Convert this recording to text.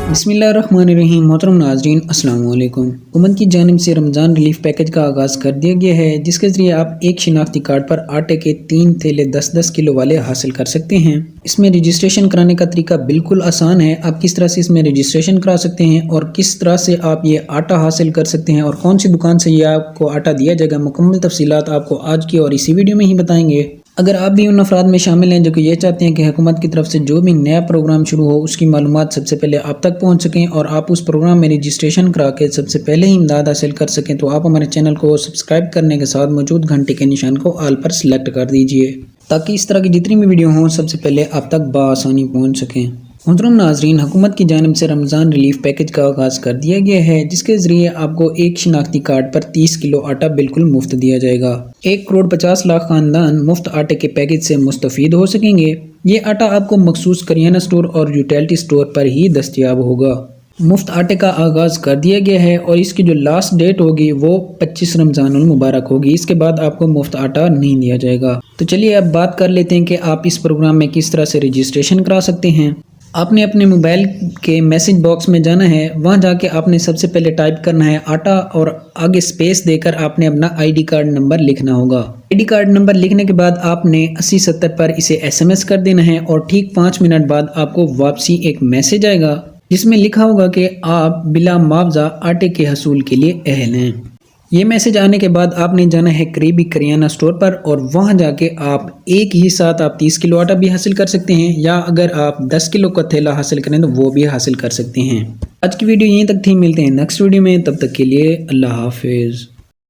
बिस्मिल्लाहिर्रहमानिर्रहीम। मोहतरम नाज़रीन, अस्सलाम वालेकुम। हुकूमत की जानिब से रमज़ान रिलीफ पैकेज का आगाज़ कर दिया गया है, जिसके ज़रिए आप एक शिनाख्ती कार्ड पर आटे के 3 थैले 10-10 किलो वाले हासिल कर सकते हैं। इसमें रजिस्ट्रेशन कराने का तरीका बिल्कुल आसान है। आप किस तरह से इसमें रजिस्ट्रेशन करा सकते हैं और किस तरह से आप ये आटा हासिल कर सकते हैं और कौन सी दुकान से ये आपको आटा दिया जाएगा, मुकम्मल तफसीलात आपको आज की और इसी वीडियो में ही बताएंगे। अगर आप भी उन अफराद में शामिल हैं जो कि ये चाहते हैं कि हुकूमत की तरफ से जो भी नया प्रोग्राम शुरू हो उसकी मालूमात सबसे पहले आप तक पहुंच सकें और आप उस प्रोग्राम में रजिस्ट्रेशन करा के सबसे पहले ही इमदाद हासिल कर सकें, तो आप हमारे चैनल को सब्सक्राइब करने के साथ मौजूद घंटे के निशान को ऑल पर सिलेक्ट कर दीजिए, ताकि इस तरह की जितनी भी वीडियो हों सबसे पहले आप तक बआसानी पहुँच सकें। मोहतरम नाज़रीन, हुकूमत की जानिब से रमज़ान रिलीफ पैकेज का आगाज़ कर दिया गया है, जिसके ज़रिए आपको एक शिनाख्ती कार्ड पर 30 किलो आटा बिल्कुल मुफ्त दिया जाएगा। 1,50,00,000 ख़ानदान मुफ्त आटे के पैकेज से मुस्तफ़ीद हो सकेंगे। ये आटा आपको मखसूस करियाना स्टोर और यूटिलिटी स्टोर पर ही दस्तयाब होगा। मुफ्त आटे का आगाज़ कर दिया गया है और इसकी जो लास्ट डेट होगी वो 25 रमज़ानुल मुबारक होगी। इसके बाद आपको मुफ्त आटा नहीं दिया जाएगा। तो चलिए अब बात कर लेते हैं कि आप इस प्रोग्राम में किस तरह से रजिस्ट्रेशन करा सकते हैं। आपने अपने मोबाइल के मैसेज बॉक्स में जाना है, वहाँ जाके आपने सबसे पहले टाइप करना है आटा और आगे स्पेस देकर आपने अपना आईडी कार्ड नंबर लिखना होगा। आईडी कार्ड नंबर लिखने के बाद आपने 8070 पर इसे SMS कर देना है और ठीक 5 मिनट बाद आपको वापसी एक मैसेज आएगा जिसमें लिखा होगा कि आप बिला मुआवजा आटे के हसूल के लिए अहल हैं। ये मैसेज आने के बाद आपने जाना है करीबी करियाना स्टोर पर और वहाँ जाके आप एक ही साथ आप 30 किलो आटा भी हासिल कर सकते हैं, या अगर आप 10 किलो का थैला हासिल करें तो वो भी हासिल कर सकते हैं। आज की वीडियो यहीं तक थी, मिलते हैं नेक्स्ट वीडियो में, तब तक के लिए अल्लाह हाफिज़।